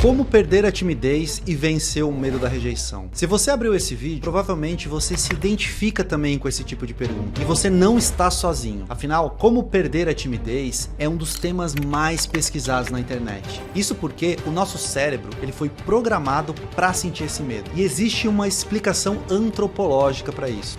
Como perder a timidez e vencer o medo da rejeição? Se você abriu esse vídeo, provavelmente você se identifica também com esse tipo de pergunta. E você não está sozinho. Afinal, como perder a timidez é um dos temas mais pesquisados na internet. Isso porque o nosso cérebro ele foi programado para sentir esse medo. E existe uma explicação antropológica para isso.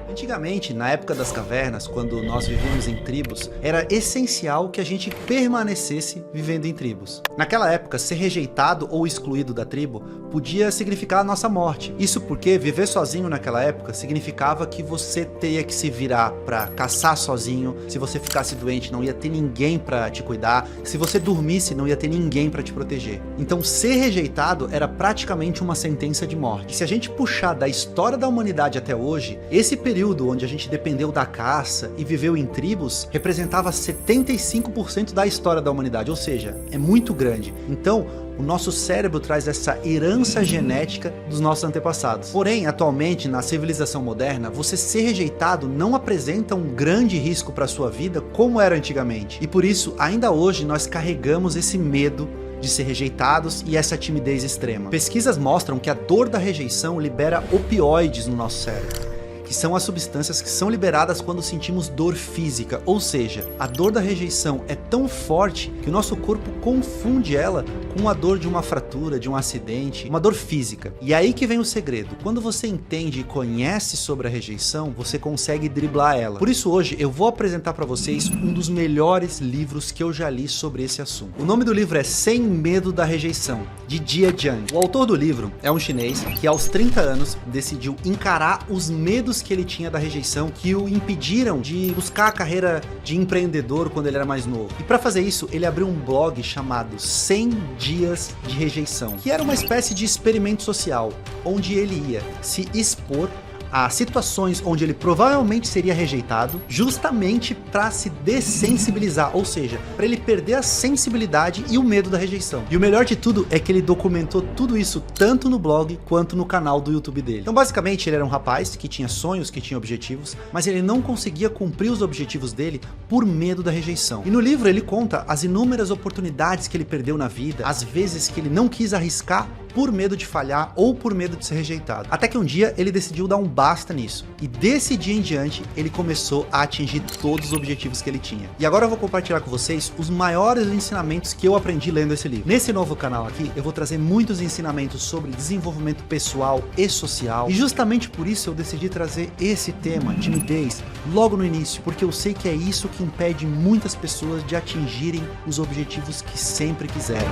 Antigamente, na época das cavernas, quando nós vivíamos em tribos, era essencial que a gente permanecesse vivendo em tribos. Naquela época, ser rejeitado ou excluído da tribo podia significar a nossa morte. Isso porque viver sozinho naquela época significava que você teria que se virar para caçar sozinho, se você ficasse doente não ia ter ninguém para te cuidar, se você dormisse não ia ter ninguém para te proteger. Então ser rejeitado era praticamente uma sentença de morte. Se a gente puxar da história da humanidade até hoje, esse período onde a gente dependeu da caça e viveu em tribos, representava 75% da história da humanidade, ou seja, é muito grande. Então, o nosso cérebro traz essa herança genética dos nossos antepassados. Porém, atualmente, na civilização moderna, você ser rejeitado não apresenta um grande risco para a sua vida como era antigamente. E por isso, ainda hoje, nós carregamos esse medo de ser rejeitados e essa timidez extrema. Pesquisas mostram que a dor da rejeição libera opioides no nosso cérebro, que são as substâncias que são liberadas quando sentimos dor física, ou seja, a dor da rejeição é tão forte que o nosso corpo confunde ela com a dor de uma fratura, de um acidente, uma dor física. E aí que vem o segredo, quando você entende e conhece sobre a rejeição, você consegue driblar ela. Por isso hoje eu vou apresentar para vocês um dos melhores livros que eu já li sobre esse assunto. O nome do livro é Sem Medo da Rejeição, de Jia Jiang. O autor do livro é um chinês que aos 30 anos decidiu encarar os medos que ele tinha da rejeição que o impediram de buscar a carreira de empreendedor quando ele era mais novo. E para fazer isso, ele abriu um blog chamado 100 Dias de Rejeição, que era uma espécie de experimento social, onde ele ia se expor a situações onde ele provavelmente seria rejeitado, justamente para se dessensibilizar, ou seja, para ele perder a sensibilidade e o medo da rejeição. E o melhor de tudo é que ele documentou tudo isso tanto no blog quanto no canal do YouTube dele. Então basicamente ele era um rapaz que tinha sonhos, que tinha objetivos, mas ele não conseguia cumprir os objetivos dele por medo da rejeição. E no livro ele conta as inúmeras oportunidades que ele perdeu na vida, as vezes que ele não quis arriscar por medo de falhar ou por medo de ser rejeitado. Até que um dia ele decidiu dar um basta nisso. E desse dia em diante, ele começou a atingir todos os objetivos que ele tinha. E agora eu vou compartilhar com vocês os maiores ensinamentos que eu aprendi lendo esse livro. Nesse novo canal aqui, eu vou trazer muitos ensinamentos sobre desenvolvimento pessoal e social. E justamente por isso eu decidi trazer esse tema, timidez, logo no início, porque eu sei que é isso que impede muitas pessoas de atingirem os objetivos que sempre quiseram.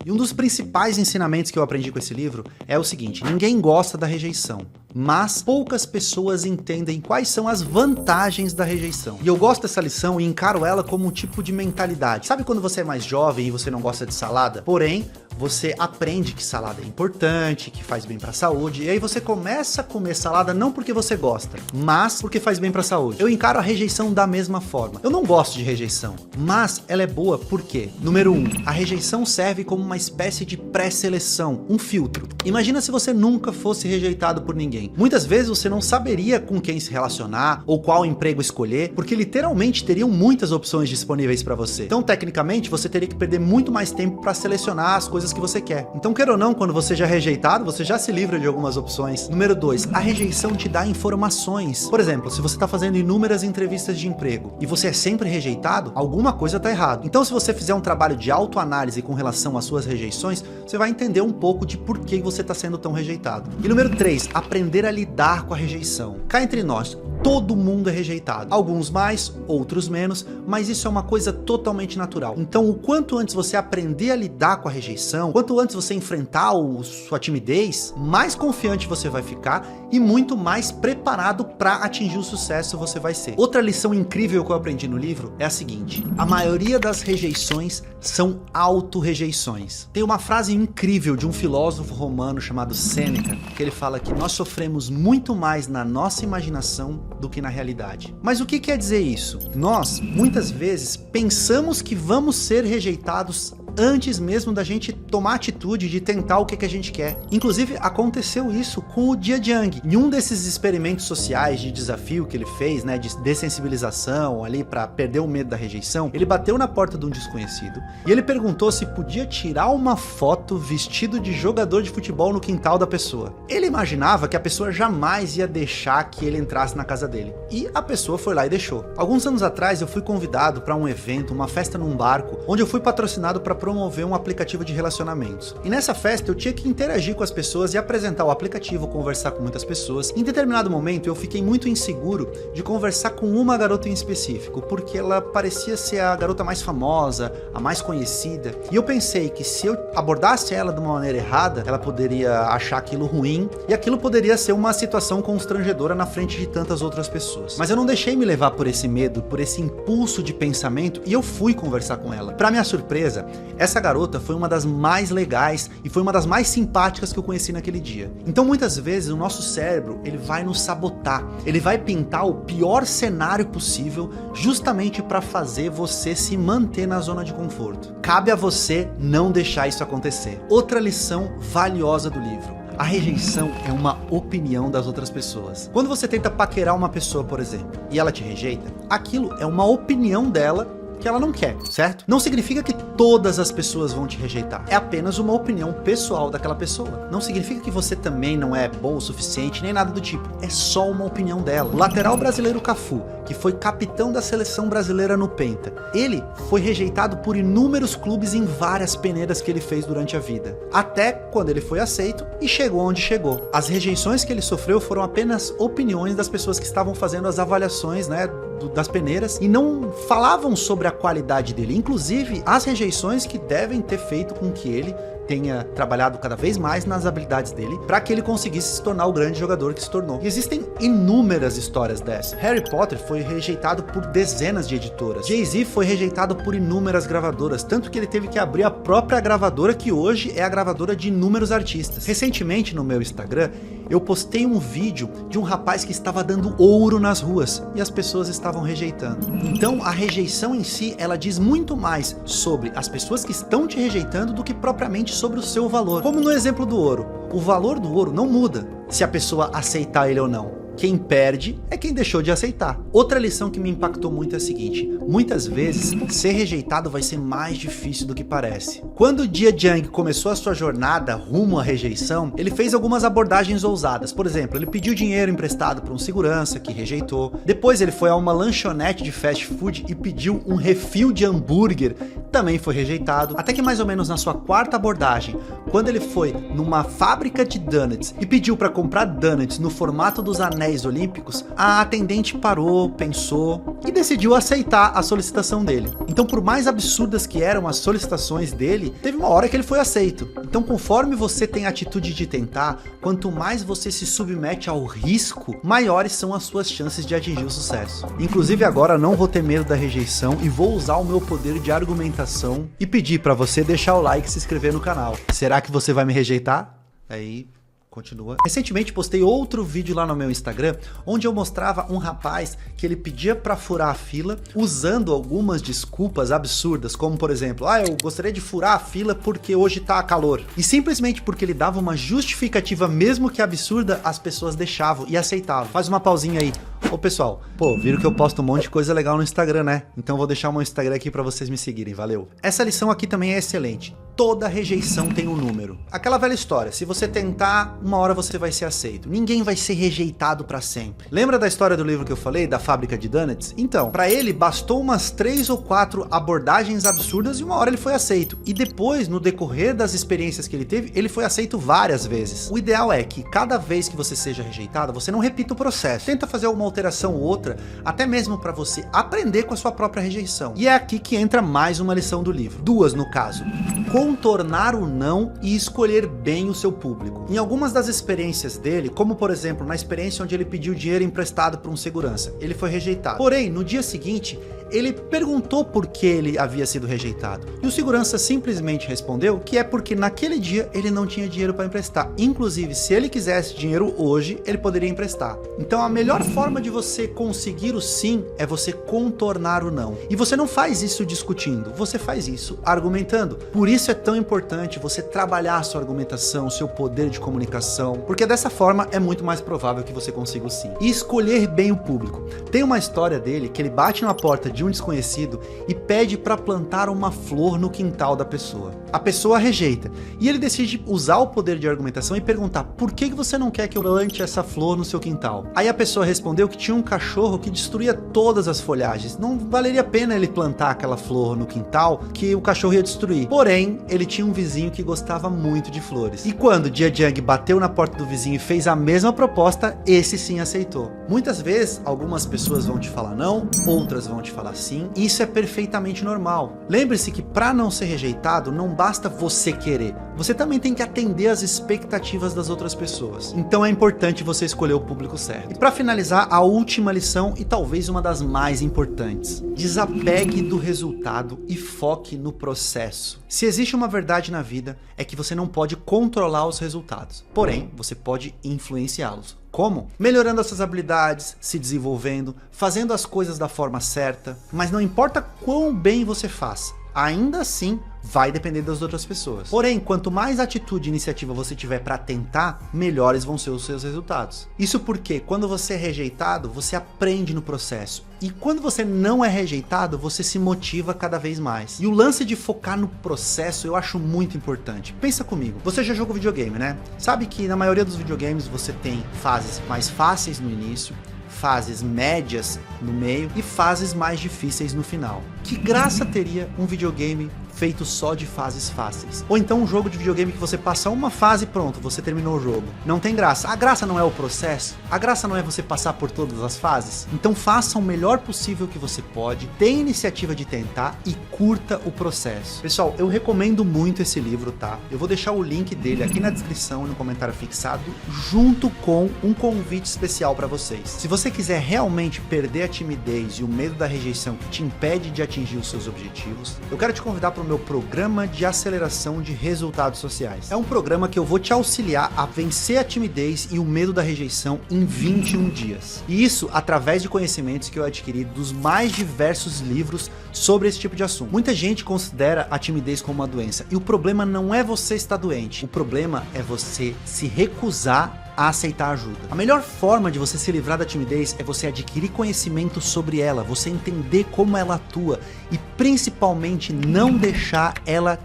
E um dos principais ensinamentos que eu aprendi com esse livro é o seguinte: ninguém gosta da rejeição, mas poucas pessoas entendem quais são as vantagens da rejeição. E eu gosto dessa lição e encaro ela como um tipo de mentalidade. Sabe quando você é mais jovem e você não gosta de salada? Porém, você aprende que salada é importante, que faz bem para a saúde, e aí você começa a comer salada não porque você gosta, mas porque faz bem para a saúde. Eu encaro a rejeição da mesma forma. Eu não gosto de rejeição, mas ela é boa porque, número 1, a rejeição serve como uma espécie de pré-seleção, um filtro. Imagina se você nunca fosse rejeitado por ninguém. Muitas vezes você não saberia com quem se relacionar ou qual emprego escolher, porque literalmente teriam muitas opções disponíveis para você. Então, tecnicamente, você teria que perder muito mais tempo para selecionar as coisas que você quer. Então, queira ou não, quando você já é rejeitado, você já se livra de algumas opções. Número 2, a rejeição te dá informações. Por exemplo, se você está fazendo inúmeras entrevistas de emprego e você é sempre rejeitado, alguma coisa está errado. Então, se você fizer um trabalho de autoanálise com relação às suas rejeições, você vai entender um pouco de por que você está sendo tão rejeitado. E número 3, aprender a lidar com a rejeição. Cá entre nós, todo mundo é rejeitado. Alguns mais, outros menos, mas isso é uma coisa totalmente natural. Então, o quanto antes você aprender a lidar com a rejeição, quanto antes você enfrentar sua timidez, mais confiante você vai ficar e muito mais preparado para atingir o sucesso você vai ser. Outra lição incrível que eu aprendi no livro é a seguinte: a maioria das rejeições são auto-rejeições. Tem uma frase incrível de um filósofo romano chamado Sêneca, que ele fala que nós sofremos muito mais na nossa imaginação do que na realidade. Mas o que quer dizer isso? Nós, muitas vezes, pensamos que vamos ser rejeitados antes mesmo da gente tomar a atitude de tentar o que a gente quer. Inclusive, aconteceu isso com o Jia Jiang. Em um desses experimentos sociais de desafio que ele fez, né, de dessensibilização ali para perder o medo da rejeição, ele bateu na porta de um desconhecido e ele perguntou se podia tirar uma foto vestido de jogador de futebol no quintal da pessoa. Ele imaginava que a pessoa jamais ia deixar que ele entrasse na casa dele. E a pessoa foi lá e deixou. Alguns anos atrás eu fui convidado para um evento, uma festa num barco, onde eu fui patrocinado para promover um aplicativo de relacionamentos. E nessa festa eu tinha que interagir com as pessoas e apresentar o aplicativo, conversar com muitas pessoas. Em determinado momento eu fiquei muito inseguro de conversar com uma garota em específico, porque ela parecia ser a garota mais famosa, a mais conhecida. E eu pensei que se eu abordasse ela de uma maneira errada, ela poderia achar aquilo ruim e aquilo poderia ser uma situação constrangedora na frente de tantas outras pessoas. Mas eu não deixei me levar por esse medo, por esse impulso de pensamento, e eu fui conversar com ela. Para minha surpresa, essa garota foi uma das mais legais e foi uma das mais simpáticas que eu conheci naquele dia. Então muitas vezes o nosso cérebro, ele vai nos sabotar, ele vai pintar o pior cenário possível justamente para fazer você se manter na zona de conforto. Cabe a você não deixar isso acontecer. Outra lição valiosa do livro: a rejeição é uma opinião das outras pessoas. Quando você tenta paquerar uma pessoa, por exemplo, e ela te rejeita, aquilo é uma opinião dela que ela não quer, certo? Não significa que todas as pessoas vão te rejeitar. É apenas uma opinião pessoal daquela pessoa. Não significa que você também não é bom o suficiente, nem nada do tipo. É só uma opinião dela. O lateral brasileiro Cafu, que foi capitão da seleção brasileira no Penta, ele foi rejeitado por inúmeros clubes em várias peneiras que ele fez durante a vida. Até quando ele foi aceito e chegou onde chegou. As rejeições que ele sofreu foram apenas opiniões das pessoas que estavam fazendo as avaliações, né, das peneiras, e não falavam sobre a qualidade dele, inclusive as rejeições que devem ter feito com que ele tenha trabalhado cada vez mais nas habilidades dele para que ele conseguisse se tornar o grande jogador que se tornou. E existem inúmeras histórias dessas. Harry Potter foi rejeitado por dezenas de editoras. Jay-Z foi rejeitado por inúmeras gravadoras, tanto que ele teve que abrir a própria gravadora, que hoje é a gravadora de inúmeros artistas. Recentemente no meu Instagram, eu postei um vídeo de um rapaz que estava dando ouro nas ruas e as pessoas estavam rejeitando. Então a rejeição em si, ela diz muito mais sobre as pessoas que estão te rejeitando do que propriamente sobre o seu valor. Como no exemplo do ouro, o valor do ouro não muda se a pessoa aceitar ele ou não. Quem perde é quem deixou de aceitar. Outra lição que me impactou muito é a seguinte: muitas vezes ser rejeitado vai ser mais difícil do que parece. Quando o Jia Jiang começou a sua jornada rumo à rejeição, ele fez algumas abordagens ousadas. Por exemplo, ele pediu dinheiro emprestado para um segurança que rejeitou. Depois ele foi a uma lanchonete de fast food e pediu um refil de hambúrguer, também foi rejeitado. Até que mais ou menos na sua quarta abordagem, quando ele foi numa fábrica de donuts e pediu para comprar donuts no formato dos anéis olímpicos, a atendente parou, pensou e decidiu aceitar a solicitação dele. Então, por mais absurdas que eram as solicitações dele, teve uma hora que ele foi aceito. Então, conforme você tem a atitude de tentar, quanto mais você se submete ao risco, maiores são as suas chances de atingir o sucesso. Inclusive agora não vou ter medo da rejeição e vou usar o meu poder de argumentação e pedir para você deixar o like e se inscrever no canal. Será que você vai me rejeitar? Aí continua. Recentemente postei outro vídeo lá no meu Instagram, onde eu mostrava um rapaz que ele pedia pra furar a fila, usando algumas desculpas absurdas, como por exemplo, eu gostaria de furar a fila porque hoje tá calor. E simplesmente porque ele dava uma justificativa, mesmo que absurda, as pessoas deixavam e aceitavam. Faz uma pausinha aí. Ô pessoal, viram que eu posto um monte de coisa legal no Instagram, né? Então vou deixar o meu Instagram aqui pra vocês me seguirem, valeu. Essa lição aqui também é excelente. Toda rejeição tem um número. Aquela velha história, se você tentar, uma hora você vai ser aceito. Ninguém vai ser rejeitado pra sempre. Lembra da história do livro que eu falei, da fábrica de donuts? Então, pra ele bastou umas 3 ou 4 abordagens absurdas e uma hora ele foi aceito. E depois, no decorrer das experiências que ele teve, ele foi aceito várias vezes. O ideal é que cada vez que você seja rejeitado, você não repita o processo. Tenta fazer alguma alteração ou outra, até mesmo pra você aprender com a sua própria rejeição. E é aqui que entra mais uma lição do livro. 2 no caso. Contornar o não e escolher bem o seu público. Em algumas das experiências dele, como por exemplo na experiência onde ele pediu dinheiro emprestado para um segurança, ele foi rejeitado. Porém, no dia seguinte, ele perguntou por que ele havia sido rejeitado. E o segurança simplesmente respondeu que é porque naquele dia ele não tinha dinheiro para emprestar. Inclusive, se ele quisesse dinheiro hoje, ele poderia emprestar. Então a melhor forma de você conseguir o sim é você contornar o não. E você não faz isso discutindo, você faz isso argumentando. Por isso é tão importante você trabalhar a sua argumentação, o seu poder de comunicação, porque dessa forma é muito mais provável que você consiga o sim. E escolher bem o público. Tem uma história dele que ele bate na porta de um desconhecido e pede para plantar uma flor no quintal da pessoa. A pessoa rejeita e ele decide usar o poder de argumentação e perguntar: por que você não quer que eu plante essa flor no seu quintal? Aí a pessoa respondeu que tinha um cachorro que destruía todas as folhagens. Não valeria a pena ele plantar aquela flor no quintal, que o cachorro ia destruir. Porém, ele tinha um vizinho que gostava muito de flores. E quando Jia Jiang bateu na porta do vizinho e fez a mesma proposta, esse sim aceitou. Muitas vezes, algumas pessoas vão te falar não, outras vão te falar sim. Isso é perfeitamente normal. Lembre-se que para não ser rejeitado, não basta você querer. Você também tem que atender às expectativas das outras pessoas. Então é importante você escolher o público certo. E para finalizar, a última lição e talvez uma das mais importantes. Desapegue do resultado e foque no processo. Se existe uma verdade na vida, é que você não pode controlar os resultados. Porém, você pode influenciá-los. Como? Melhorando as suas habilidades, se desenvolvendo, fazendo as coisas da forma certa. Mas não importa quão bem você faz, ainda assim vai depender das outras pessoas. Porém, quanto mais atitude e iniciativa você tiver para tentar, melhores vão ser os seus resultados. Isso porque quando você é rejeitado, você aprende no processo. E quando você não é rejeitado, você se motiva cada vez mais. E o lance de focar no processo eu acho muito importante. Pensa comigo, você já jogou videogame, né? Sabe que na maioria dos videogames você tem fases mais fáceis no início, fases médias no meio e fases mais difíceis no final. Que graça teria um videogame feito só de fases fáceis? Ou então um jogo de videogame que você passa uma fase e pronto, você terminou o jogo. Não tem graça. A graça não é o processo? A graça não é você passar por todas as fases? Então faça o melhor possível que você pode, tenha iniciativa de tentar e curta o processo. Pessoal, eu recomendo muito esse livro, tá? Eu vou deixar o link dele aqui na descrição e no comentário fixado, junto com um convite especial para vocês. Se você quiser realmente perder a timidez e o medo da rejeição que te impede de atingir os seus objetivos, eu quero te convidar para o meu programa de aceleração de resultados sociais. É um programa que eu vou te auxiliar a vencer a timidez e o medo da rejeição em 21 dias. E isso através de conhecimentos que eu adquiri dos mais diversos livros sobre esse tipo de assunto. Muita gente considera a timidez como uma doença, e o problema não é você estar doente, o problema é você se recusar a aceitar ajuda. A melhor forma de você se livrar da timidez é você adquirir conhecimento sobre ela, você entender como ela atua e principalmente não deixar ela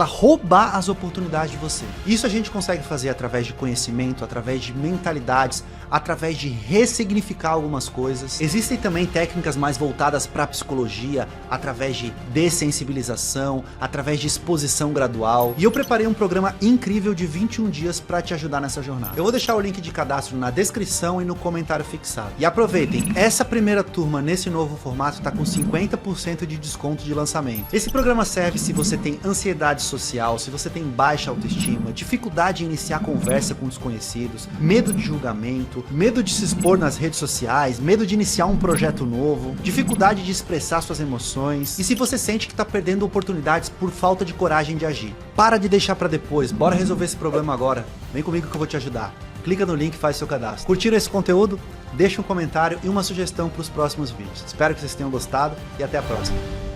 roubar as oportunidades de você. Isso a gente consegue fazer através de conhecimento, através de mentalidades, através de ressignificar algumas coisas. Existem também técnicas mais voltadas para a psicologia, através de dessensibilização, através de exposição gradual. E eu preparei um programa incrível de 21 dias para te ajudar nessa jornada. Eu vou deixar o link de cadastro na descrição e no comentário fixado. E aproveitem, essa primeira turma nesse novo formato está com 50% de desconto de lançamento. Esse programa serve se você tem ansiedade social, se você tem baixa autoestima, dificuldade em iniciar conversa com desconhecidos, medo de julgamento, medo de se expor nas redes sociais, medo de iniciar um projeto novo, dificuldade de expressar suas emoções, e se você sente que está perdendo oportunidades por falta de coragem de agir. Para de deixar para depois, bora resolver esse problema agora. Vem comigo que eu vou te ajudar. Clica no link e faz seu cadastro. Curtiram esse conteúdo? Deixa um comentário e uma sugestão para os próximos vídeos. Espero que vocês tenham gostado e até a próxima.